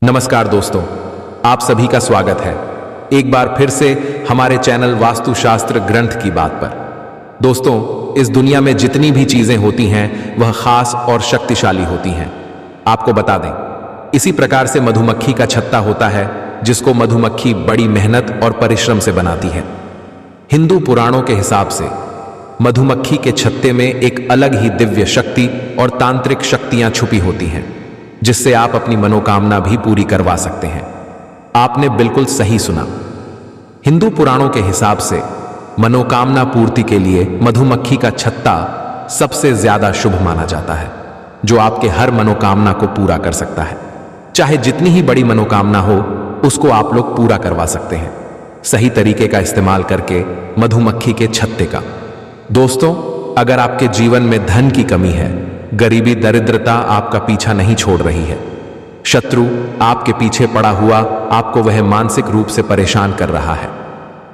नमस्कार दोस्तों, आप सभी का स्वागत है एक बार फिर से हमारे चैनल वास्तुशास्त्र ग्रंथ की बात पर। दोस्तों, इस दुनिया में जितनी भी चीजें होती हैं वह खास और शक्तिशाली होती हैं। आपको बता दें, इसी प्रकार से मधुमक्खी का छत्ता होता है जिसको मधुमक्खी बड़ी मेहनत और परिश्रम से बनाती है। हिंदू पुराणों के हिसाब से मधुमक्खी के छत्ते में एक अलग ही दिव्य शक्ति और तांत्रिक शक्तियां छुपी होती हैं जिससे आप अपनी मनोकामना भी पूरी करवा सकते हैं। आपने बिल्कुल सही सुना। हिंदू पुराणों के हिसाब से मनोकामना पूर्ति के लिए मधुमक्खी का छत्ता सबसे ज्यादा शुभ माना जाता है, जो आपके हर मनोकामना को पूरा कर सकता है। चाहे जितनी ही बड़ी मनोकामना हो, उसको आप लोग पूरा करवा सकते हैं सही तरीके का इस्तेमाल करके मधुमक्खी के छत्ते का। दोस्तों, अगर आपके जीवन में धन की कमी है, गरीबी दरिद्रता आपका पीछा नहीं छोड़ रही है, शत्रु आपके पीछे पड़ा हुआ आपको वह मानसिक रूप से परेशान कर रहा है,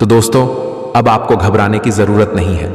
तो दोस्तों अब आपको घबराने की जरूरत नहीं है।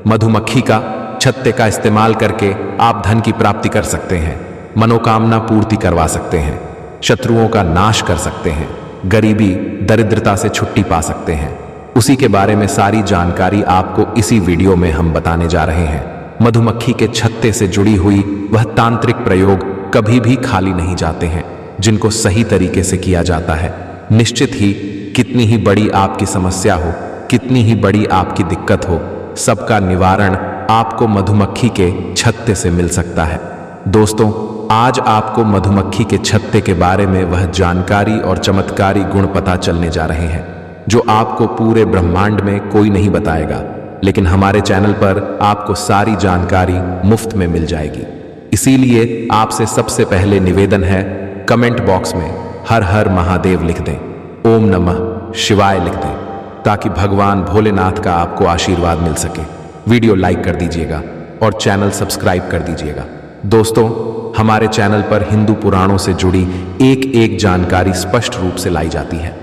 मधुमक्खी का छत्ते का इस्तेमाल करके आप धन की प्राप्ति कर सकते हैं, मनोकामना पूर्ति करवा सकते हैं, शत्रुओं का नाश कर सकते हैं, गरीबी दरिद्रता से छुट्टी पा सकते हैं। उसी के बारे में सारी जानकारी आपको इसी वीडियो में हम बताने जा रहे हैं। मधुमक्खी के छत्ते से जुड़ी हुई वह तांत्रिक प्रयोग कभी भी खाली नहीं जाते हैं, जिनको सही तरीके से किया जाता है। निश्चित ही कितनी ही बड़ी आपकी समस्या हो, कितनी ही बड़ी आपकी दिक्कत हो, सबका निवारण आपको मधुमक्खी के छत्ते से मिल सकता है। दोस्तों, आज आपको मधुमक्खी के छत्ते के बारे में वह जानकारी और चमत्कारी गुण पता चलने जा रहे हैं जो आपको पूरे ब्रह्मांड में कोई नहीं बताएगा, लेकिन हमारे चैनल पर आपको सारी जानकारी मुफ्त में मिल जाएगी। इसीलिए आपसे सबसे पहले निवेदन है, कमेंट बॉक्स में हर हर महादेव लिख दें, ओम नमः शिवाय लिख दें, ताकि भगवान भोलेनाथ का आपको आशीर्वाद मिल सके। वीडियो लाइक कर दीजिएगा और चैनल सब्सक्राइब कर दीजिएगा। दोस्तों, हमारे चैनल पर हिंदू पुराणों से जुड़ी एक एक जानकारी स्पष्ट रूप से लाई जाती है।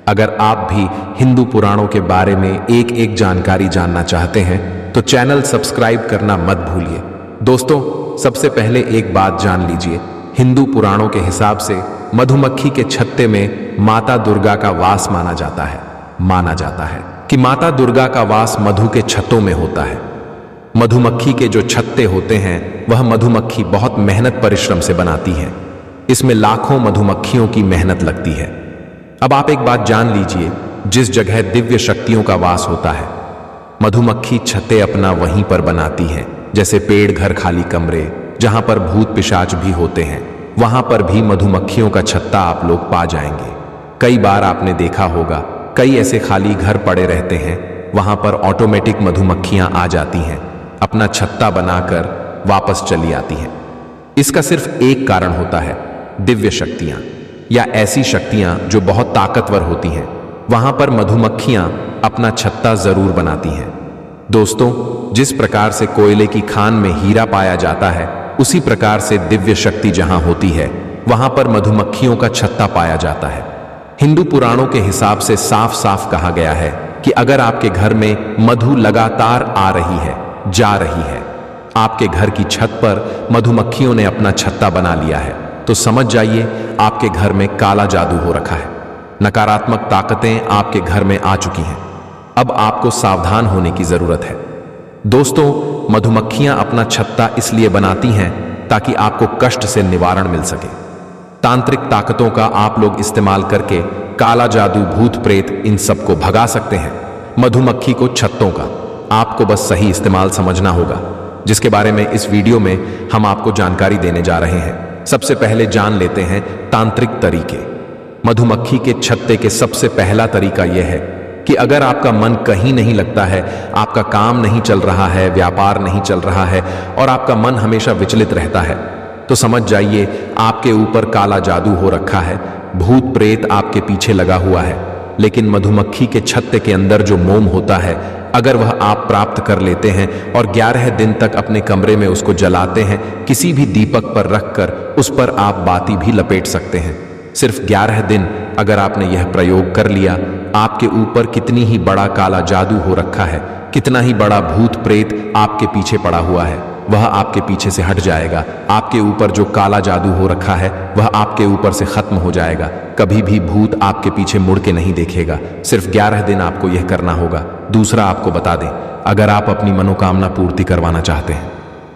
अगर आप भी हिंदू पुराणों के बारे में एक एक जानकारी जानना चाहते हैं तो चैनल सब्सक्राइब करना मत भूलिए। दोस्तों, सबसे पहले एक बात जान लीजिए, हिंदू पुराणों के हिसाब से मधुमक्खी के छत्ते में माता दुर्गा का वास माना जाता है कि माता दुर्गा का वास मधु के छत्तों में होता है। मधुमक्खी के जो छत्ते होते हैं वह मधुमक्खी बहुत मेहनत परिश्रम से बनाती है। इसमें लाखों मधुमक्खियों की मेहनत लगती है। अब आप एक बात जान लीजिए, जिस जगह दिव्य शक्तियों का वास होता है, मधुमक्खी छत्ते अपना वहीं पर बनाती है। जैसे पेड़, घर, खाली कमरे जहां पर भूत पिशाच भी होते हैं, वहां पर भी मधुमक्खियों का छत्ता आप लोग पा जाएंगे। कई बार आपने देखा होगा, कई ऐसे खाली घर पड़े रहते हैं, वहां पर ऑटोमेटिक मधुमक्खियां आ जाती हैं, अपना छत्ता बनाकर वापस चली आती हैं। इसका सिर्फ एक कारण होता है, दिव्य शक्तियां या ऐसी शक्तियां जो बहुत ताकतवर होती हैं, वहां पर मधुमक्खियां अपना छत्ता जरूर बनाती हैं। दोस्तों, जिस प्रकार से कोयले की खान में हीरा पाया जाता है, उसी प्रकार से दिव्य शक्ति जहां होती है वहां पर मधुमक्खियों का छत्ता पाया जाता है। हिंदू पुराणों के हिसाब से साफ साफ कहा गया है कि अगर आपके घर में मधु लगातार आ रही है, जा रही है, आपके घर की छत पर मधुमक्खियों ने अपना छत्ता बना लिया है, तो समझ जाइए आपके घर में काला जादू हो रखा है। नकारात्मक ताकतें आपके घर में आ चुकी हैं। अब आपको सावधान होने की जरूरत है। दोस्तों, मधुमक्खियां अपना छत्ता इसलिए बनाती हैं ताकि आपको कष्ट से निवारण मिल सके। तांत्रिक ताकतों का आप लोग इस्तेमाल करके काला जादू, भूत प्रेत, इन सबको भगा सकते हैं। मधुमक्खी को छत्तों का आपको बस सही इस्तेमाल समझना होगा, जिसके बारे में इस वीडियो में हम आपको जानकारी देने जा रहे हैं। सबसे पहले जान लेते हैं तांत्रिक तरीके। मधुमक्खी के छत्ते के सबसे पहला तरीका यह है कि अगर आपका मन कहीं नहीं लगता है, आपका काम नहीं चल रहा है, व्यापार नहीं चल रहा है और आपका मन हमेशा विचलित रहता है, तो समझ जाइए आपके ऊपर काला जादू हो रखा है, भूत प्रेत आपके पीछे लगा हुआ है। लेकिन मधुमक्खी के छत्ते के अंदर जो मोम होता है, अगर वह आप प्राप्त कर लेते हैं और 11 दिन तक अपने कमरे में उसको जलाते हैं, किसी भी दीपक पर रखकर उस पर आप बाती भी लपेट सकते हैं। सिर्फ 11 दिन अगर आपने यह प्रयोग कर लिया, आपके ऊपर कितनी ही बड़ा काला जादू हो रखा है, कितना ही बड़ा भूत प्रेत आपके पीछे पड़ा हुआ है, वह आपके पीछे से हट जाएगा। आपके ऊपर जो काला जादू हो रखा है वह आपके ऊपर से खत्म हो जाएगा। कभी भी भूत आपके पीछे मुड़ के नहीं देखेगा। सिर्फ 11 दिन आपको यह करना होगा। दूसरा आपको बता दें, अगर आप अपनी मनोकामना पूर्ति करवाना चाहते हैं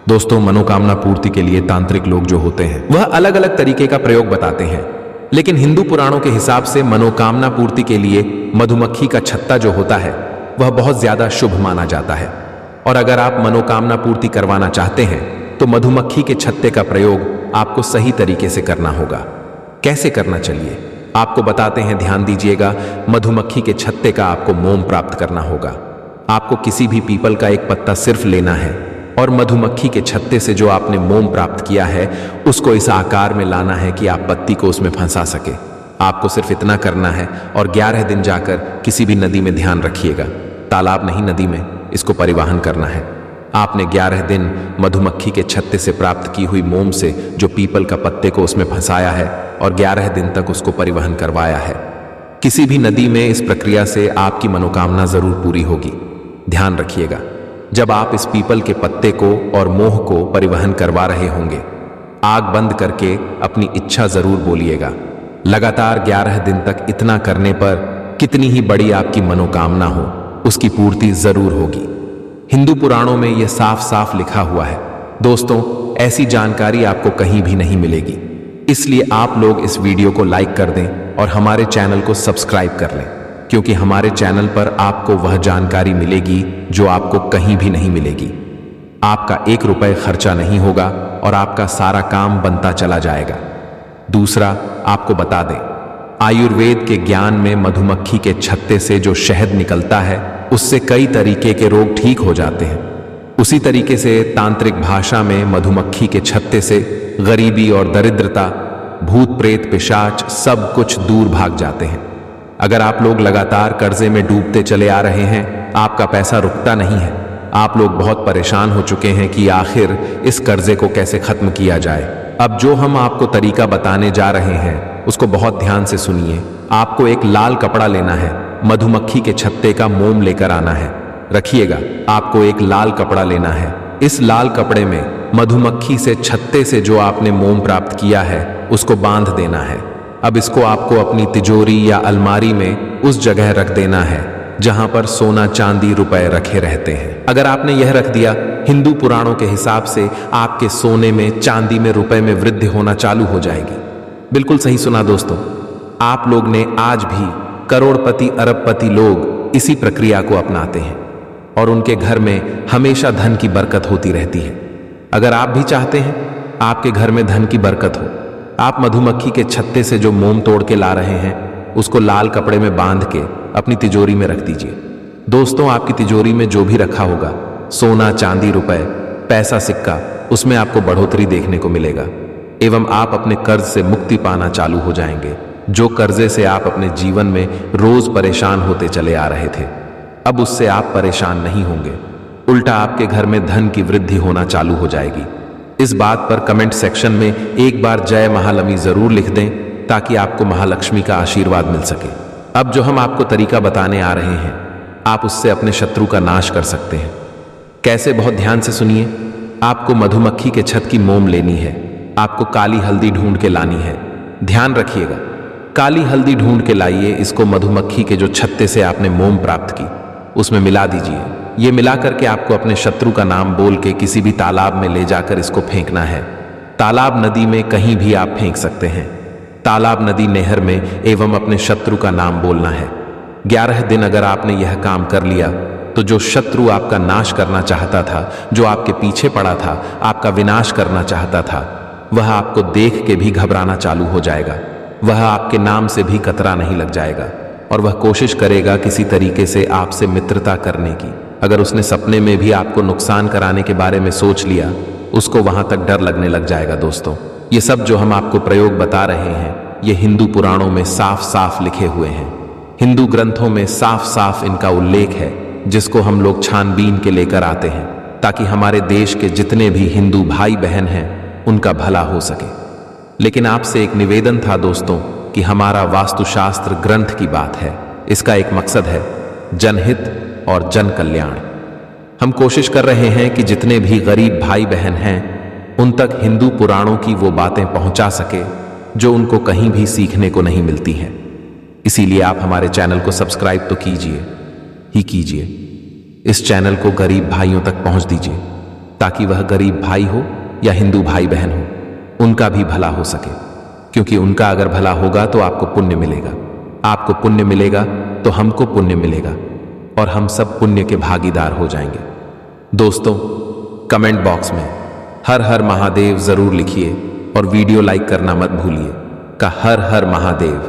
दोस्तों, मनोकामना पूर्ति के लिए तांत्रिक लोग जो होते हैं वह अलग अलग तरीके का प्रयोग बताते हैं, लेकिन हिंदू पुराणों के हिसाब से मनोकामना पूर्ति के लिए मधुमक्खी का छत्ता जो होता है वह बहुत ज्यादा शुभ माना जाता है। और अगर आप मनोकामना पूर्ति करवाना चाहते हैं तो मधुमक्खी के छत्ते का प्रयोग आपको सही तरीके से करना होगा। कैसे करना, चलिए आपको बताते हैं, ध्यान दीजिएगा। मधुमक्खी के छत्ते का आपको मोम प्राप्त करना होगा। आपको किसी भी पीपल का एक पत्ता सिर्फ लेना है और मधुमक्खी के छत्ते से जो आपने मोम प्राप्त किया है उसको इस आकार में लाना है कि आप पत्ती को उसमें फंसा सके। आपको सिर्फ इतना करना है और 11 दिन जाकर किसी भी नदी में, ध्यान रखिएगा, तालाब नहीं, नदी में इसको परिवहन करना है। आपने 11 दिन मधुमक्खी के छत्ते से प्राप्त की हुई मोम से जो पीपल का पत्ते को उसमें फंसाया है और 11 दिन तक उसको परिवहन करवाया है। किसी भी नदी में इस प्रक्रिया से आपकी मनोकामना जरूर पूरी होगी। ध्यान रखिएगा, जब आप इस पीपल के पत्ते को और मोह को परिवहन करवा रहे होंगे, आग बंद करके अपनी इच्छा जरूर बोलिएगा। लगातार 11 दिन तक इतना करने पर कितनी ही बड़ी आपकी मनोकामना हो, उसकी पूर्ति जरूर होगी। हिंदू पुराणों में यह साफ साफ लिखा हुआ है। दोस्तों, ऐसी जानकारी आपको कहीं भी नहीं मिलेगी, इसलिए आप लोग इस वीडियो को लाइक कर दें और हमारे चैनल को सब्सक्राइब कर लें, क्योंकि हमारे चैनल पर आपको वह जानकारी मिलेगी जो आपको कहीं भी नहीं मिलेगी। आपका 1 रुपए खर्चा नहीं होगा और आपका सारा काम बनता चला जाएगा। दूसरा आपको बता दें, आयुर्वेद के ज्ञान में मधुमक्खी के छत्ते से जो शहद निकलता है उससे कई तरीके के रोग ठीक हो जाते हैं। उसी तरीके से तांत्रिक भाषा में मधुमक्खी के छत्ते से गरीबी और दरिद्रता, भूत प्रेत पिशाच सब कुछ दूर भाग जाते हैं। अगर आप लोग लगातार कर्जे में डूबते चले आ रहे हैं, आपका पैसा रुकता नहीं है, आप लोग बहुत परेशान हो चुके हैं कि आखिर इस कर्जे को कैसे खत्म किया जाए। अब जो हम आपको तरीका बताने जा रहे हैं उसको बहुत ध्यान से सुनिए। आपको एक लाल कपड़ा लेना है, मधुमक्खी के छत्ते का मोम लेकर आना है। रखिएगा, आपको एक लाल कपड़ा लेना है। इस लाल कपड़े में मधुमक्खी से छत्ते से जो आपने मोम प्राप्त किया है उसको बांध देना है। अब इसको आपको अपनी तिजोरी या अलमारी में उस जगह रख देना है जहां पर सोना चांदी रुपए रखे रहते हैं। अगर आपने यह रख दिया, हिंदू पुराणों के हिसाब से आपके सोने में, चांदी में, रुपए में वृद्धि होना चालू हो जाएगी। बिल्कुल सही सुना दोस्तों, आप लोग ने आज भी करोड़पति अरबपति लोग इसी प्रक्रिया को अपनाते हैं और उनके घर में हमेशा धन की बरकत होती रहती है। अगर आप भी चाहते हैं आपके घर में धन की बरकत हो, आप मधुमक्खी के छत्ते से जो मोम तोड़ के ला रहे हैं उसको लाल कपड़े में बांध के अपनी तिजोरी में रख दीजिए। दोस्तों, आपकी तिजोरी में जो भी रखा होगा, सोना चांदी रुपए पैसा सिक्का, उसमें आपको बढ़ोतरी देखने को मिलेगा एवं आप अपने कर्ज से मुक्ति पाना चालू हो जाएंगे। जो कर्जे से आप अपने जीवन में रोज परेशान होते चले आ रहे थे, अब उससे आप परेशान नहीं होंगे, उल्टा आपके घर में धन की वृद्धि होना चालू हो जाएगी। इस बात पर कमेंट सेक्शन में एक बार जय महालक्ष्मी जरूर लिख दें ताकि आपको महालक्ष्मी का आशीर्वाद मिल सके। अब जो हम आपको तरीका बताने आ रहे हैं, आप उससे अपने शत्रु का नाश कर सकते हैं। कैसे, बहुत ध्यान से सुनिए। आपको मधुमक्खी के छत्त की मोम लेनी है। आपको काली हल्दी ढूंढ के लानी है। ध्यान रखिएगा, काली हल्दी ढूंढ के लाइए। इसको मधुमक्खी के जो छत्ते से आपने मोम प्राप्त की उसमें मिला दीजिए। ये मिला करके आपको अपने शत्रु का नाम बोल के किसी भी तालाब में ले जाकर इसको फेंकना है। तालाब, नदी में कहीं भी आप फेंक सकते हैं। तालाब, नदी, नहर में एवं अपने शत्रु का नाम बोलना है। 11 दिन अगर आपने यह काम कर लिया तो जो शत्रु आपका नाश करना चाहता था, जो आपके पीछे पड़ा था, आपका विनाश करना चाहता था, वह आपको देख के भी घबराना चालू हो जाएगा। वह आपके नाम से भी कतरा नहीं लग जाएगा और वह कोशिश करेगा किसी तरीके से आपसे मित्रता करने की। अगर उसने सपने में भी आपको नुकसान कराने के बारे में सोच लिया, उसको वहां तक डर लगने लग जाएगा। दोस्तों, ये सब जो हम आपको प्रयोग बता रहे हैं, ये हिंदू पुराणों में साफ साफ लिखे हुए हैं। हिंदू ग्रंथों में साफ साफ इनका उल्लेख है, जिसको हम लोग छानबीन के लेकर आते हैं ताकि हमारे देश के जितने भी हिंदू भाई बहन हैं उनका भला हो सके। लेकिन आपसे एक निवेदन था दोस्तों कि हमारा वास्तुशास्त्र ग्रंथ की बात है, इसका एक मकसद है जनहित और जन कल्याण। हम कोशिश कर रहे हैं कि जितने भी गरीब भाई बहन हैं उन तक हिंदू पुराणों की वो बातें पहुंचा सके जो उनको कहीं भी सीखने को नहीं मिलती हैं। इसीलिए आप हमारे चैनल को सब्सक्राइब तो कीजिए। इस चैनल को गरीब भाइयों तक पहुंच दीजिए ताकि वह गरीब भाई हो या हिंदू भाई बहन हो, उनका भी भला हो सके। क्योंकि उनका अगर भला होगा तो आपको पुण्य मिलेगा, आपको पुण्य मिलेगा तो हमको पुण्य मिलेगा और हम सब पुण्य के भागीदार हो जाएंगे। दोस्तों, कमेंट बॉक्स में हर हर महादेव जरूर लिखिए और वीडियो लाइक करना मत भूलिए। का हर हर महादेव।